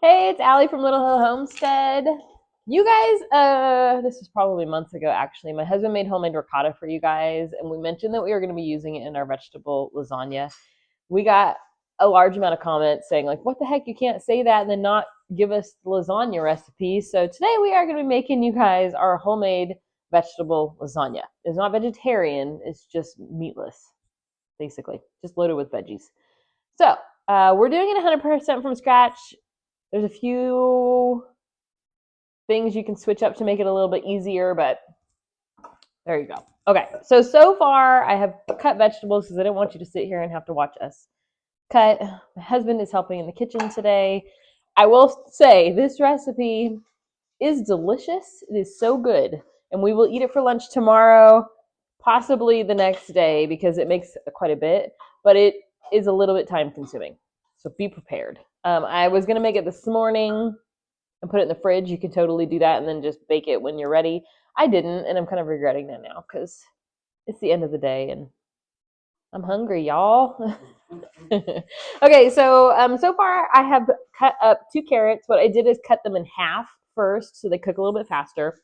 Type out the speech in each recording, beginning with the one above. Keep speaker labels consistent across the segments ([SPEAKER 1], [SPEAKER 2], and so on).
[SPEAKER 1] Hey, it's Allie from Little Hill Homestead. You guys, this was probably months ago actually. My husband made homemade ricotta for you guys, and we mentioned that we were going to be using it in our vegetable lasagna. We got a large amount of comments saying, like, what the heck, you can't say that and then not give us the lasagna recipe. So today we are going to be making you guys our homemade vegetable lasagna. It's not vegetarian, it's just meatless, basically, just loaded with veggies. So we're doing it 100% from scratch. There's a few things you can switch up to make it a little bit easier, but there you go. Okay, so far I have cut vegetables because I didn't want you to sit here and have to watch us cut. My husband is helping in the kitchen today. I will say this recipe is delicious. It is so good, and we will eat it for lunch tomorrow, possibly the next day because it makes quite a bit, but it is a little bit time consuming. So be prepared. I was gonna make it this morning and put it in the fridge. You can totally do that and then just bake it when you're ready. I didn't, and I'm kind of regretting that now because it's the end of the day and I'm hungry, y'all. Okay, so far I have cut up 2 carrots. What I did is cut them in half first so they cook a little bit faster.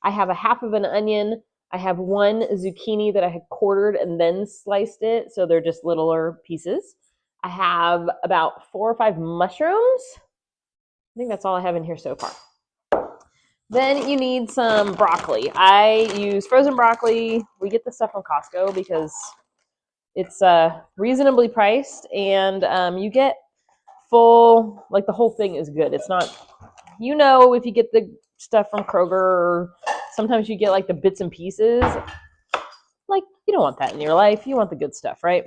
[SPEAKER 1] I have a half of an onion. I have 1 zucchini that I had quartered and then sliced it, so they're just littler pieces. I have about 4 or 5 mushrooms. I think that's all I have in here so far. Then you need some broccoli. I use frozen broccoli. We get this stuff from Costco because it's reasonably priced, and you get full, like the whole thing is good. It's not, if you get the stuff from Kroger, or sometimes you get like the bits and pieces. Like, you don't want that in your life. You want the good stuff, right?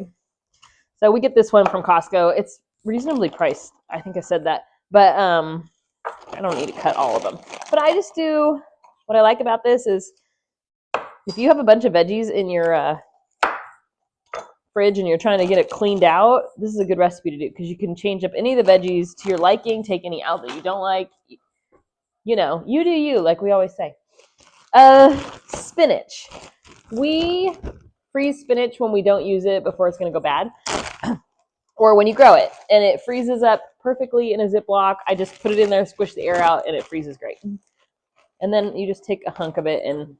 [SPEAKER 1] So we get this one from Costco. It's reasonably priced. I think I said that. But I don't need to cut all of them. But I just do, what I like about this is if you have a bunch of veggies in your fridge and you're trying to get it cleaned out, this is a good recipe to do because you can change up any of the veggies to your liking, take any out that you don't like. You do you, like we always say. Spinach. We freeze spinach when we don't use it before it's going to go bad. Or when you grow it and it freezes up perfectly in a Ziploc. I just put it in there, squish the air out, and it freezes great. And then you just take a hunk of it and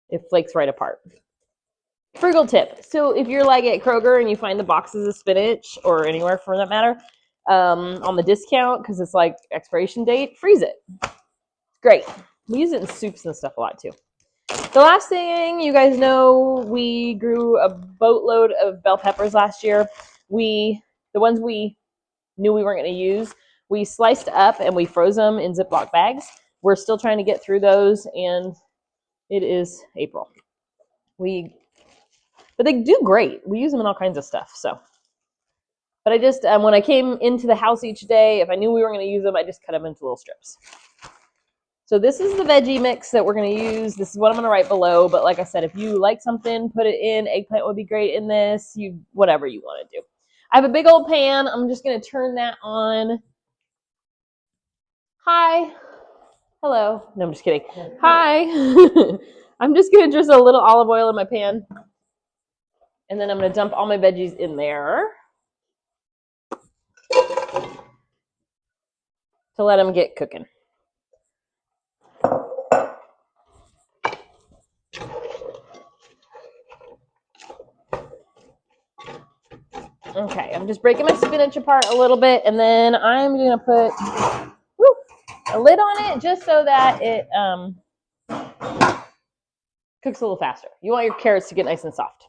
[SPEAKER 1] it flakes right apart. Frugal tip. So if you're like at Kroger and you find the boxes of spinach, or anywhere for that matter, on the discount because it's like expiration date, freeze it. It's great. We use it in soups and stuff a lot too. The last thing, you guys know, we grew a boatload of bell peppers last year. The ones we knew we weren't going to use, we sliced up and we froze them in Ziploc bags. We're still trying to get through those, and it is April. But they do great. We use them in all kinds of stuff. But I just, when I came into the house each day, if I knew we were going to use them, I just cut them into little strips. So this is the veggie mix that we're going to use. This is what I'm going to write below. But like I said, if you like something, put it in. Eggplant would be great in this. Whatever you want to do. I have a big old pan. I'm just going to turn that on. Hi. Hello. No, I'm just kidding. Hi. I'm just going to drizzle a little olive oil in my pan. And then I'm going to dump all my veggies in there to let them get cooking. Okay, I'm just breaking my spinach apart a little bit, and then I'm going to put a lid on it just so that it cooks a little faster. You want your carrots to get nice and soft.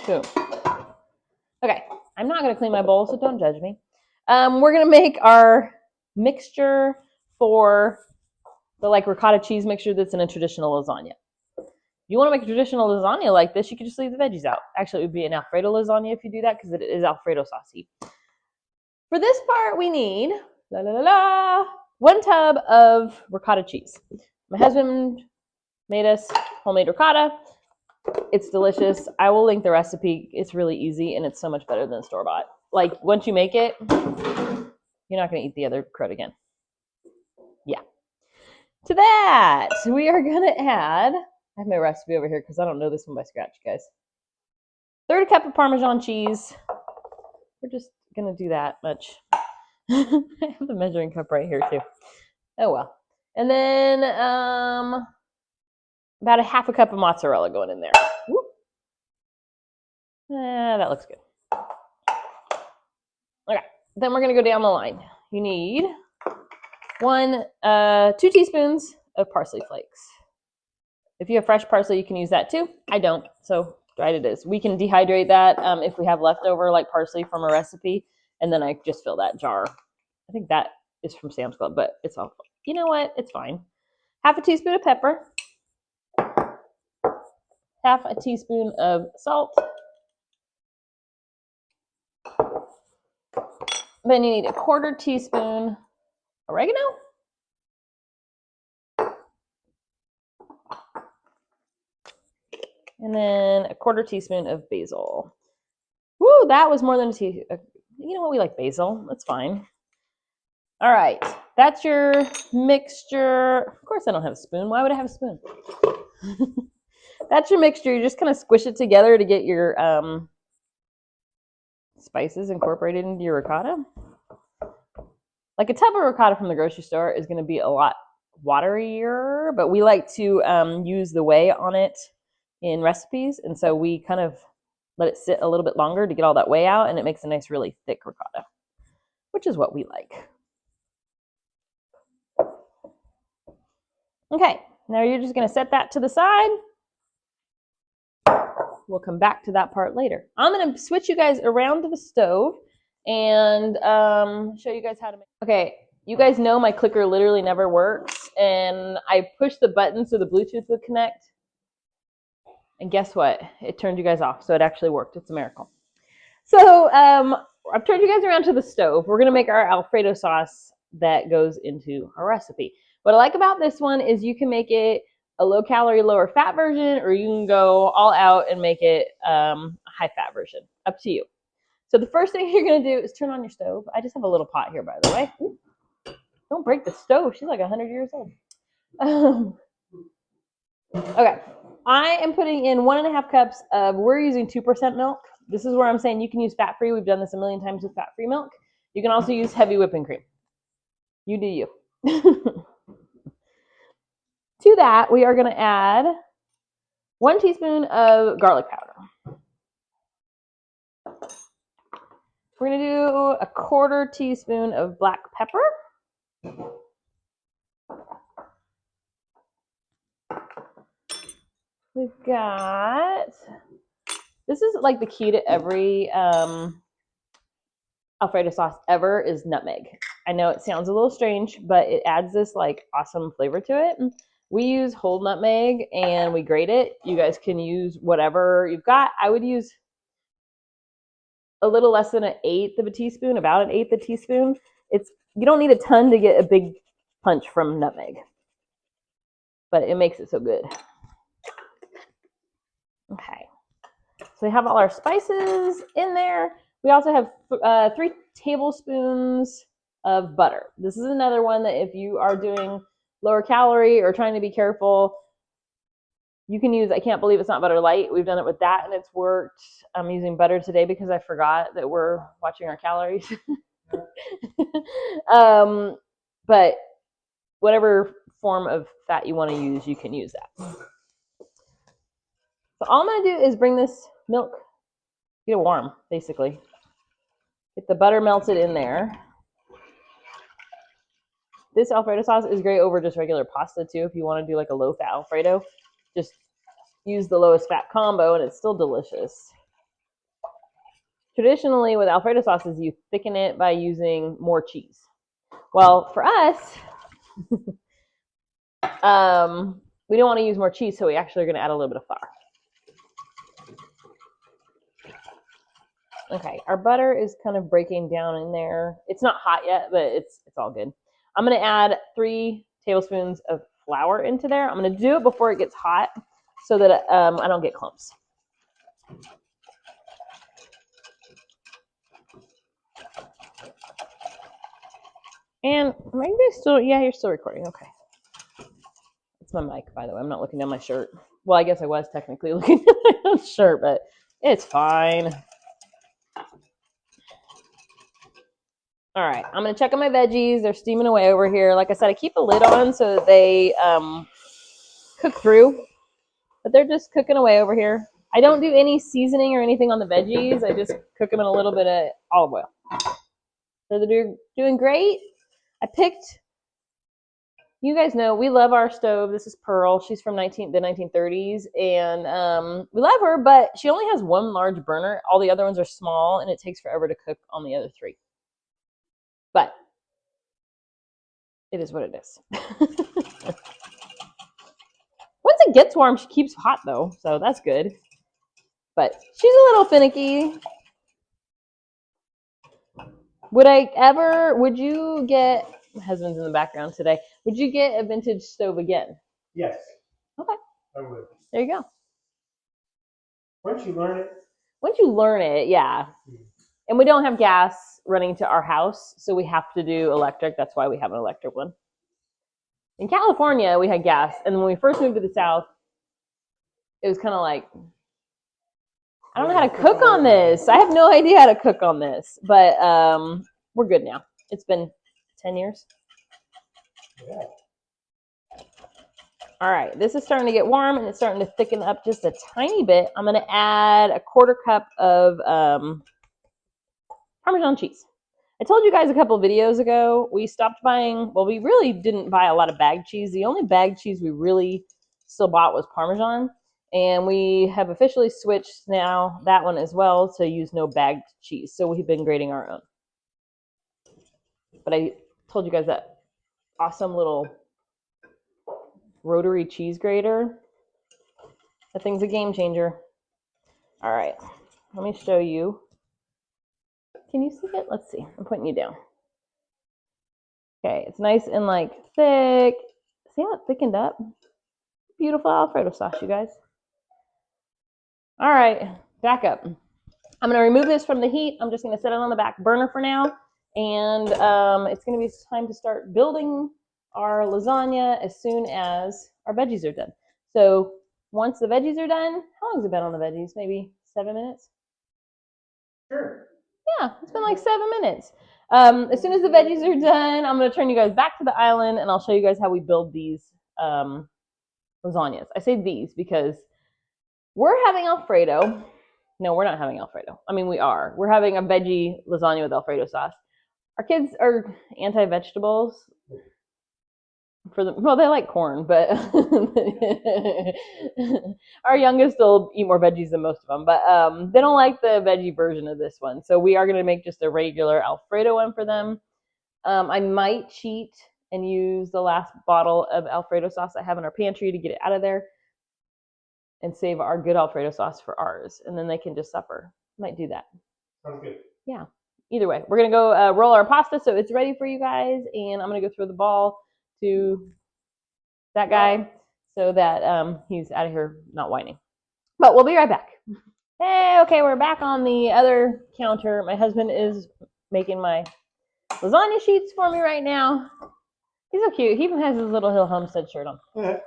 [SPEAKER 1] Boom. Okay, I'm not going to clean my bowl, so don't judge me. We're going to make our mixture for the ricotta cheese mixture that's in a traditional lasagna. You want to make a traditional lasagna like this, you can just leave the veggies out. Actually, it would be an alfredo lasagna if you do that because it is alfredo saucy. For this part, we need 1 tub of ricotta cheese. My husband made us homemade ricotta. It's delicious. I will link the recipe. It's really easy, and it's so much better than store-bought. Like, once you make it, you're not going to eat the other crud again. Yeah. To that, we are going to add... I have my recipe over here because I don't know this one by scratch, guys. 1/3 cup of Parmesan cheese. We're just going to do that much. I have the measuring cup right here too. Oh well. And then about a half a cup of mozzarella going in there. That looks good. Okay, then we're gonna go down the line. You need 2 teaspoons of parsley flakes. If you have fresh parsley, you can use that too. I don't, so dried it is. We can dehydrate that if we have leftover like parsley from a recipe, and then I just fill that jar. I think that is from Sam's Club, but it's all, you know what? It's fine. Half a teaspoon of pepper, half a teaspoon of salt. Then you need a 1/4 teaspoon oregano. And then a 1/4 teaspoon of basil. Woo, that was more than a teaspoon. You know what? We like basil. That's fine. All right, that's your mixture. Of course, I don't have a spoon. Why would I have a spoon? That's your mixture. You just kind of squish it together to get your spices incorporated into your ricotta. Like a tub of ricotta from the grocery store is going to be a lot waterier, but we like to use the whey on it in recipes, and so we kind of let it sit a little bit longer to get all that whey out, and it makes a nice, really thick ricotta, which is what we like. Okay, now you're just going to set that to the side. We'll come back to that part later. I'm going to switch you guys around to the stove and show you guys how to make. Okay, you guys know my clicker literally never works, and I pushed the button so the Bluetooth would connect. And guess what? It turned you guys off, so it actually worked. It's a miracle. So I've turned you guys around to the stove. We're going to make our Alfredo sauce that goes into our recipe. What I like about this one is you can make it a low-calorie, lower-fat version, or you can go all out and make it a high-fat version. Up to you. So the first thing you're going to do is turn on your stove. I just have a little pot here, by the way. Ooh, don't break the stove. She's like 100 years old. Okay. I am putting in 1.5 cups of, we're using 2% milk. This is where I'm saying you can use fat-free. We've done this a million times with fat-free milk. You can also use heavy whipping cream. You do you. To that, we are going to add 1 teaspoon of garlic powder. We're going to do a 1/4 teaspoon of black pepper. We've got, this is like the key to every Alfredo sauce ever, is nutmeg. I know it sounds a little strange, but it adds this like awesome flavor to it. We use whole nutmeg and we grate it. You guys can use whatever you've got. I would use a little less than 1/8 of a teaspoon, about 1/8 of a teaspoon. You don't need a ton to get a big punch from nutmeg, but it makes it so good. Okay, so we have all our spices in there. We also have 3 tablespoons of butter. This is another one that if you are doing lower calorie or trying to be careful, you can use, I can't believe it's not butter light. We've done it with that and it's worked. I'm using butter today because I forgot that we're watching our calories. But whatever form of fat you want to use, you can use that. So all I'm going to do is bring this milk, get it warm, basically. Get the butter melted in there. This Alfredo sauce is great over just regular pasta too. If you want to do like a low fat Alfredo, just use the lowest fat combo and it's still delicious. Traditionally with Alfredo sauces, you thicken it by using more cheese. Well, for us, we don't want to use more cheese, so we actually are going to add a little bit of flour. Okay, our butter is kind of breaking down in there. It's not hot yet, but it's all good. I'm going to add 3 tablespoons of flour into there. I'm going to do it before it gets hot so that I don't get clumps. And maybe still, yeah, you're still recording. Okay. It's my mic, by the way. I'm not looking down my shirt. Well, I guess I was technically looking down my shirt, but it's fine. All right, I'm gonna check on my veggies. They're steaming away over here. Like I said, I keep a lid on so that they cook through, but they're just cooking away over here. I don't do any seasoning or anything on the veggies. I just cook them in a little bit of olive oil. So they're doing great. I picked, you guys know, we love our stove. This is Pearl. She's from the 1930s, and we love her, but she only has one large burner. All the other ones are small, and it takes forever to cook on the other three. But it is what it is. Once it gets warm, she keeps hot, though, so that's good. But she's a little finicky. Would you get, my husband's in the background today, would you get a vintage stove again?
[SPEAKER 2] Yes.
[SPEAKER 1] Okay.
[SPEAKER 2] I would.
[SPEAKER 1] There you go.
[SPEAKER 2] Once you learn it.
[SPEAKER 1] Once you learn it, yeah. And we don't have gas running to our house, so we have to do electric. That's why we have an electric one. In California, we had gas, and when we first moved to the South, it was kind of like, I don't know how to cook on this. I have no idea how to cook on this, but we're good now. It's been 10 years.
[SPEAKER 2] Yeah.
[SPEAKER 1] All right, this is starting to get warm, and it's starting to thicken up just a tiny bit. I'm going to add a quarter cup of Parmesan cheese. I told you guys a couple of videos ago, we stopped buying, well, we really didn't buy a lot of bagged cheese. The only bagged cheese we really still bought was Parmesan. And we have officially switched now, that one as well, to use no bagged cheese. So we've been grating our own. But I told you guys that awesome little rotary cheese grater. That thing's a game changer. All right, let me show you. Can you see it? Let's see. I'm putting you down. Okay, it's nice and like thick. See how it thickened up? Beautiful Alfredo sauce, you guys. All right, back up. I'm gonna remove this from the heat. I'm just gonna set it on the back burner for now. And it's gonna be time to start building our lasagna as soon as our veggies are done. So once the veggies are done, how long has it been on the veggies? Maybe 7 minutes?
[SPEAKER 2] Sure.
[SPEAKER 1] Yeah, it's been like 7 minutes. As soon as the veggies are done, I'm going to turn you guys back to the island, and I'll show you guys how we build these lasagnas. I say these because we're having Alfredo. No, we're not having Alfredo. I mean, we are. We're having a veggie lasagna with Alfredo sauce. Our kids are anti-vegetables. Well, they like corn, but our youngest will eat more veggies than most of them. But they don't like the veggie version of this one, so we are going to make just a regular Alfredo one for them. I might cheat and use the last bottle of Alfredo sauce I have in our pantry to get it out of there, and save our good Alfredo sauce for ours, and then they can just suffer. Might do that.
[SPEAKER 2] Sounds good.
[SPEAKER 1] Yeah. Either way, we're gonna go roll our pasta so it's ready for you guys, and I'm gonna go throw the ball to that guy so that he's out of here not whining. But we'll be right back. Hey, okay, we're back on the other counter. My husband is making my lasagna sheets for me right now. He's so cute. He even has his little Hill Homestead shirt on. I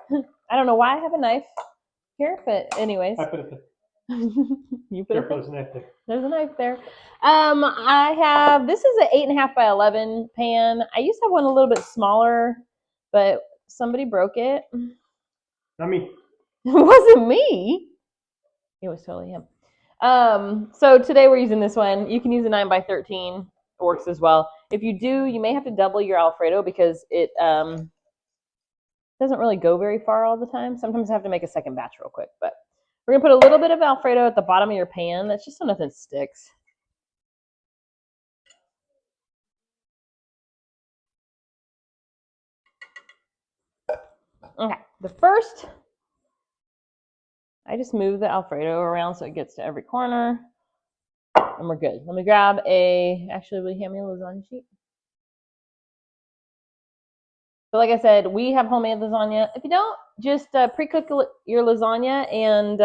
[SPEAKER 1] don't know why I have a knife here, but anyways.
[SPEAKER 2] I put it there.
[SPEAKER 1] You put it there?
[SPEAKER 2] There's a knife there.
[SPEAKER 1] There's a knife there. I have, this is an 8.5 by 11 pan. I used to have one a little bit smaller, but somebody broke it.
[SPEAKER 2] Not me.
[SPEAKER 1] It wasn't me. It was totally him. So today we're using this one. You can use a 9 by 13. It works as well. If you do, you may have to double your Alfredo because it doesn't really go very far all the time. Sometimes I have to make a second batch real quick, but we're gonna put a little bit of Alfredo at the bottom of your pan. That's just so nothing sticks. Okay, the first, I just move the Alfredo around so it gets to every corner, and we're good. Let me grab actually, will you hand me a lasagna sheet? So like I said, we have homemade lasagna. If you don't, just pre-cook your lasagna and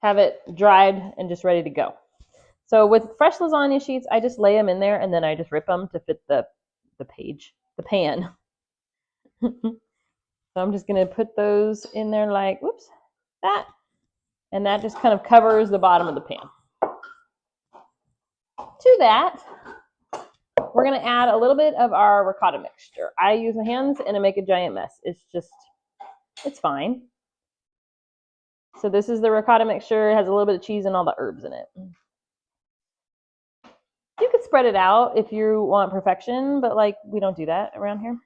[SPEAKER 1] have it dried and just ready to go. So with fresh lasagna sheets, I just lay them in there and then I just rip them to fit the pan. So I'm just going to put those in there like, whoops, that. And that just kind of covers the bottom of the pan. To that, we're going to add a little bit of our ricotta mixture. I use my hands and I make a giant mess. It's fine. So this is the ricotta mixture. It has a little bit of cheese and all the herbs in it. You could spread it out if you want perfection, but like we don't do that around here.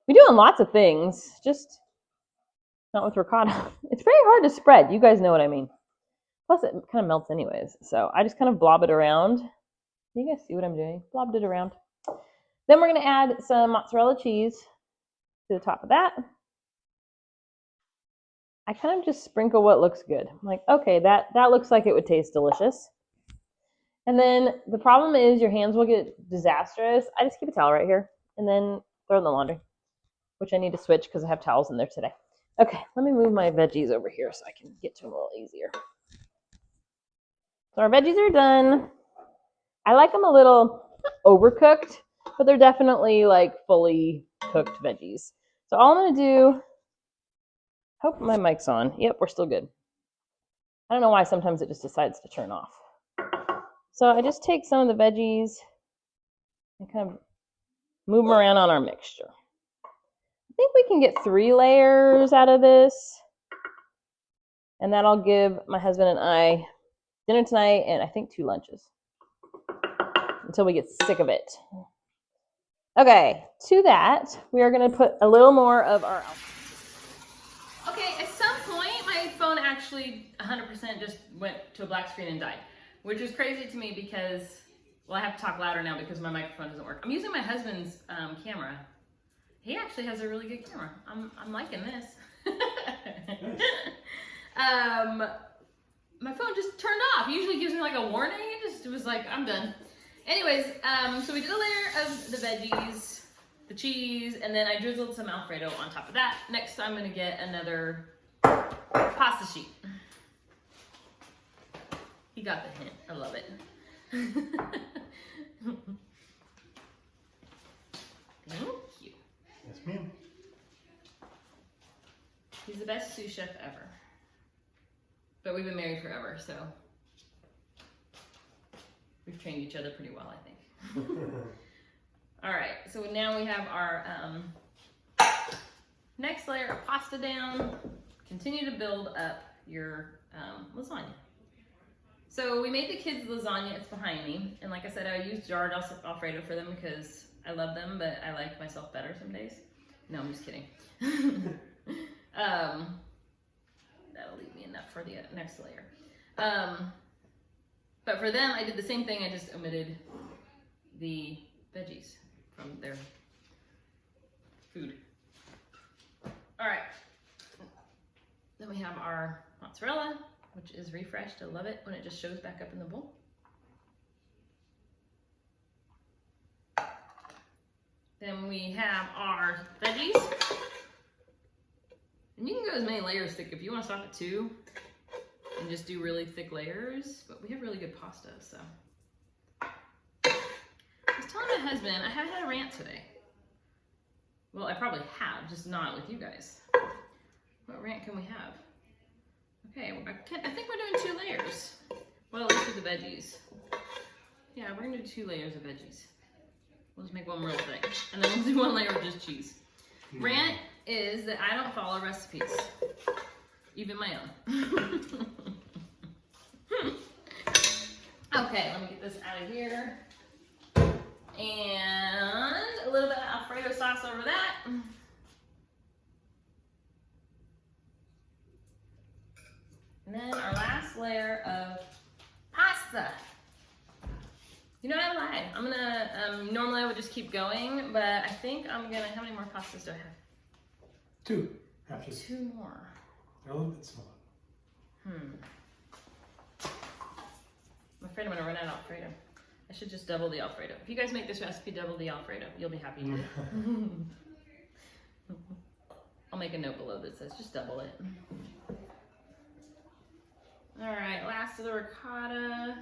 [SPEAKER 1] We do on lots of things, just not with ricotta. It's very hard to spread. You guys know what I mean. Plus it kind of melts anyways. So I just kind of blob it around. You guys see what I'm doing? Blobbed it around. Then we're going to add some mozzarella cheese to the top of that. I kind of just sprinkle what looks good. I'm like, okay, that looks like it would taste delicious. And then the problem is your hands will get disastrous. I just keep a towel right here and then throw in the laundry, which I need to switch because I have towels in there today. Okay, let me move my veggies over here so I can get to them a little easier. So our veggies are done. I like them a little overcooked, but they're definitely like fully cooked veggies. So all I'm going to do, hope my mic's on. Yep, we're still good. I don't know why sometimes it just decides to turn off. So I just take some of the veggies and kind of move them around on our mixture. I think we can get 3 layers out of this. And that'll give my husband and I dinner tonight and I think 2 lunches. Until we get sick of it. Okay, to that, we are going to put a little more of our alfredo. Okay, at some point, my phone actually 100% just went to a black screen and died, which is crazy to me because, well, I have to talk louder now because my microphone doesn't work. I'm using my husband's camera. He actually has a really good camera. I'm liking this. My phone just turned off. It usually gives me like a warning. It was like, I'm done. Anyways, so we did a layer of the veggies, the cheese, and then I drizzled some alfredo on top of that. Next, I'm gonna get another pasta sheet. He got the hint. I love it. Thank you.
[SPEAKER 2] Yes, ma'am.
[SPEAKER 1] He's the best sous chef ever. But we've been married forever, so we've trained each other pretty well, I think. All right, so now we have our next layer of pasta down. Continue to build up your lasagna. So we made the kids lasagna, it's behind me. And like I said, I used jarred alfredo for them because I love them, but I like myself better some days. No, I'm just kidding. That'll leave me enough for the next layer. But for them, I did the same thing. I just omitted the veggies from their food. All right. Then we have our mozzarella, which is refreshed. I love it when it just shows back up in the bowl. Then we have our veggies. And you can go as many layers thick if you want to stop at 2 and just do really thick layers, but we have really good pasta, so. I was telling my husband, I haven't had a rant today. Well, I probably have, just not with you guys. What rant can we have? Okay, I think we're doing 2 layers. Well, at least with the veggies. Yeah, we're gonna do 2 layers of veggies. We'll just make one real thick, and then we'll do 1 layer of just cheese. Rant is that I don't follow recipes, even my own. Okay, let me get this out of here. And a little bit of Alfredo sauce over that. And then our last layer of pasta. You know, I lied. I'm gonna, normally I would just keep going, but I think I'm gonna, how many more pastas do I have?
[SPEAKER 2] 2, actually.
[SPEAKER 1] 2 more.
[SPEAKER 2] They're a little bit small.
[SPEAKER 1] I'm afraid I'm gonna run out of Alfredo. I should just double the Alfredo. If you guys make this recipe, double the Alfredo. You'll be happy to. I'll make a note below that says just double it. All right, last of the ricotta.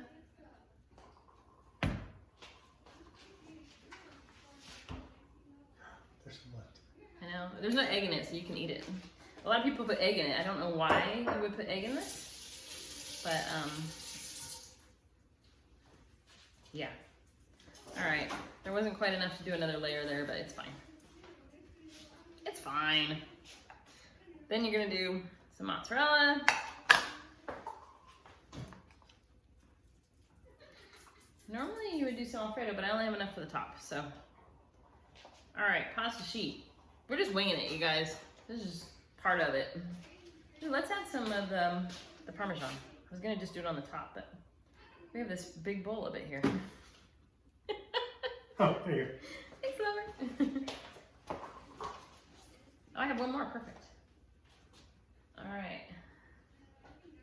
[SPEAKER 2] There's some left.
[SPEAKER 1] I know, there's no egg in it, so you can eat it. A lot of people put egg in it. I don't know why you would put egg in this, but Yeah. All right. There wasn't quite enough to do another layer there, but it's fine. It's fine. Then you're gonna do some mozzarella. Normally you would do some alfredo, but I only have enough for the top, so. All right, pasta sheet. We're just winging it, you guys. This is just part of it. Ooh, let's add some of the Parmesan. I was gonna just do it on the top, but we have this big bowl of it here.
[SPEAKER 2] Oh, there you go.
[SPEAKER 1] Thanks, lover. Oh, I have one more, perfect. All right.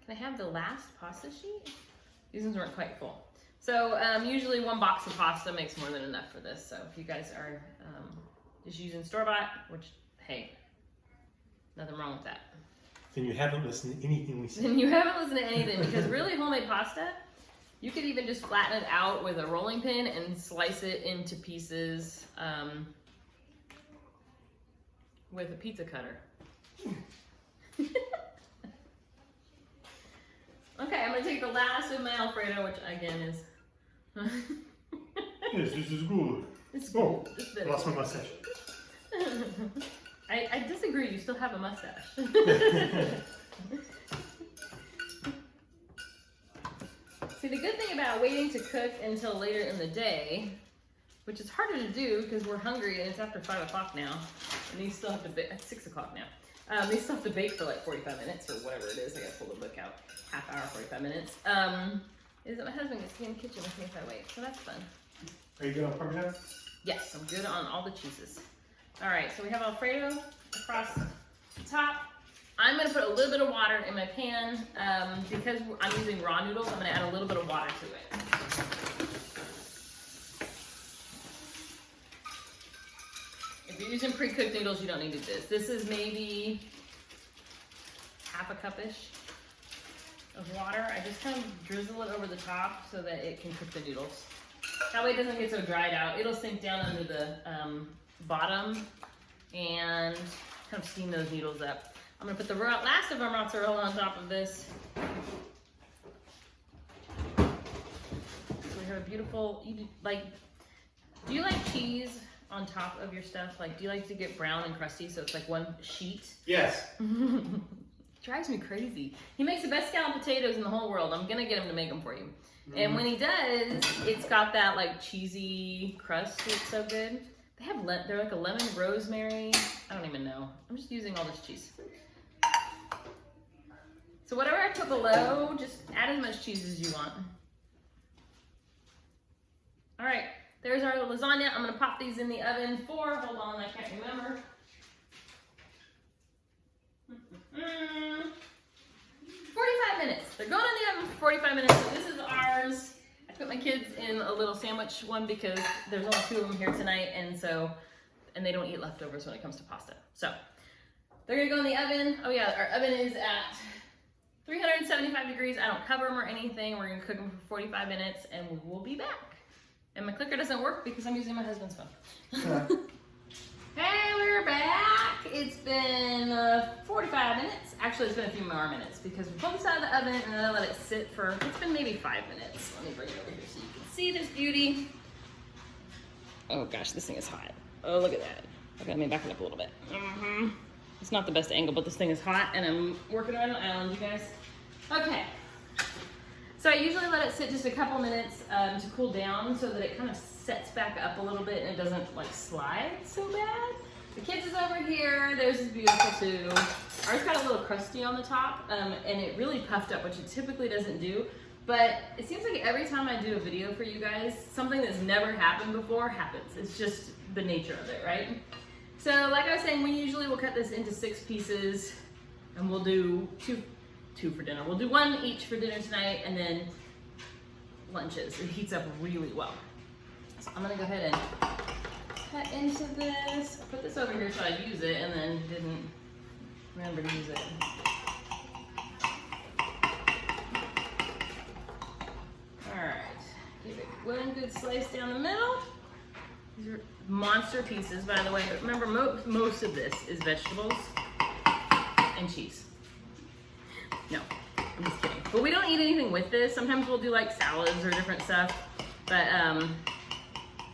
[SPEAKER 1] Can I have the last pasta sheet? These ones weren't quite full. So usually one box of pasta makes more than enough for this. So if you guys are just using store-bought, which, hey, nothing wrong with that.
[SPEAKER 2] Then you haven't listened to anything we said.
[SPEAKER 1] Then you haven't listened to anything, because really homemade pasta, you could even just flatten it out with a rolling pin and slice it into pieces with a pizza cutter. Okay, I'm gonna take the last of my alfredo, which again is.
[SPEAKER 2] Yes, this is good.
[SPEAKER 1] It's good.
[SPEAKER 2] Oh,
[SPEAKER 1] It's
[SPEAKER 2] I lost my mustache.
[SPEAKER 1] I disagree. You still have a mustache. See, the good thing about waiting to cook until later in the day, which is harder to do because we're hungry and it's after 5 o'clock now, and these still have to bake at 6 o'clock now. These still have to bake for like 45 minutes or whatever it is. I gotta pull the book out. Half hour, 45 minutes. Is that my husband gets to be in the kitchen with me if I wait, so that's fun.
[SPEAKER 2] Are you good on Parmesan?
[SPEAKER 1] Yes, I'm good on all the cheeses. All right, so we have Alfredo across the top. I'm gonna put a little bit of water in my pan because I'm using raw noodles. I'm gonna add a little bit of water to it. If you're using pre-cooked noodles, you don't need to do this. This is maybe half a cup-ish of water. I just kind of drizzle it over the top so that it can cook the noodles. That way it doesn't get so dried out. It'll sink down under the bottom and kind of steam those noodles up. I'm gonna put the last of our mozzarella on top of this. So we have a beautiful, do you like cheese on top of your stuff? Like, do you like to get brown and crusty so it's like one sheet?
[SPEAKER 2] Yes.
[SPEAKER 1] Drives me crazy. He makes the best scalloped potatoes in the whole world. I'm gonna get him to make them for you. And when he does, it's got that like cheesy crust. It's so good. They have they're like a lemon rosemary. I don't even know. I'm just using all this cheese. So whatever I put below, just add as much cheese as you want. All right, there's our lasagna. I'm gonna pop these in the oven for, hold on, I can't remember. 45 minutes. They're going in the oven for 45 minutes. So this is ours. I put my kids in a little sandwich one because there's only 2 of them here tonight, and they don't eat leftovers when it comes to pasta. So they're gonna go in the oven. Oh yeah, our oven is at 375 degrees. I don't cover them or anything. We're gonna cook them for 45 minutes, and we will be back. And my clicker doesn't work because I'm using my husband's phone. Hey, we're back. It's been 45 minutes. Actually, it's been a few more minutes because we pulled this out of the oven and then I let it sit for, it's been maybe 5 minutes. Let me bring it over here so you can see this beauty. Oh gosh, this thing is hot. Oh, look at that. Okay, let me back it up a little bit. It's not the best angle, but this thing is hot and I'm working on an island, you guys. Okay. So I usually let it sit just a couple minutes to cool down so that it kind of sets back up a little bit and it doesn't like slide so bad. The kids is over here. Theirs is beautiful too. Ours got a little crusty on the top and it really puffed up, which it typically doesn't do. But it seems like every time I do a video for you guys, something that's never happened before happens. It's just the nature of it, right? So like I was saying, we usually will cut this into 6 pieces and we'll do two for dinner. We'll do 1 each for dinner tonight and then lunches. It heats up really well. So I'm gonna go ahead and cut into this. I put this over here so I'd use it and then didn't remember to use it. Alright, give it one good slice down the middle. These are monster pieces, by the way, but remember most of this is vegetables and cheese. No, I'm just kidding. But we don't eat anything with this. Sometimes we'll do like salads or different stuff. But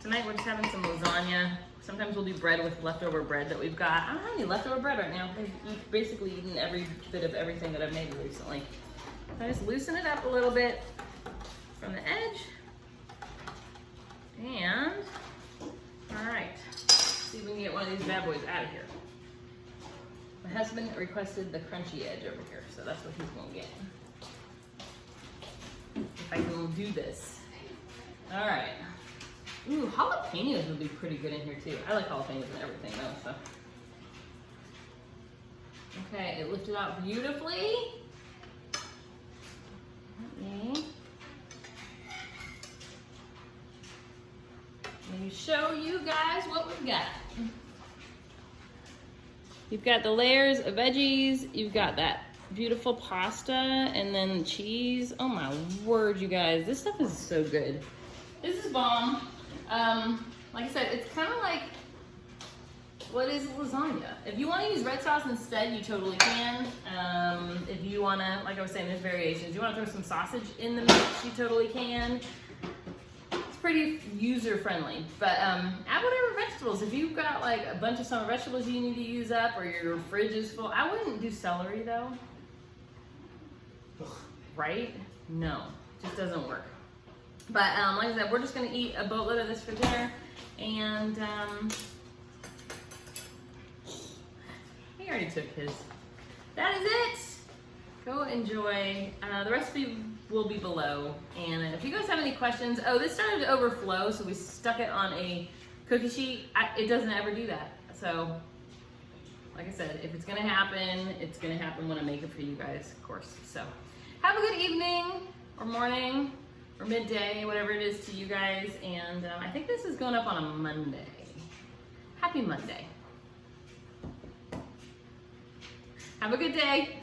[SPEAKER 1] tonight we're just having some lasagna. Sometimes we'll do bread with leftover bread that we've got. I don't have any leftover bread right now. I've basically eaten every bit of everything that I've made recently. So I just loosen it up a little bit from the edge. And, all right, let's see if we can get one of these bad boys out of here. My husband requested the crunchy edge over here, so that's what he's gonna get. If I can do this. All right. Ooh, jalapenos would be pretty good in here too. I like jalapenos and everything though, so. Okay, it lifted out beautifully. Let me show you guys what we've got. You've got the layers of veggies, you've got that beautiful pasta, and then cheese. Oh my word, you guys, this stuff is so good. This is bomb. Like I said, it's kind of like, what is lasagna? If you want to use red sauce instead, you totally can. If you want to, like I was saying, there's variations. You want to throw some sausage in the mix, you totally can. It's pretty user friendly, but add whatever vegetables. If you've got like a bunch of summer vegetables you need to use up, or your fridge is full, I wouldn't do celery though. Right? No, just doesn't work. But like I said, we're just gonna eat a boatload of this for dinner, and he already took his. That is it. Go enjoy. The recipe will be below, and if you guys have any questions, oh, this started to overflow, so we stuck it on a cookie sheet. It doesn't ever do that. So, like I said, if it's gonna happen, it's gonna happen when I make it for you guys, of course. So, have a good evening or morning or midday, whatever it is to you guys. And I think this is going up on a Monday. Happy Monday. Have a good day.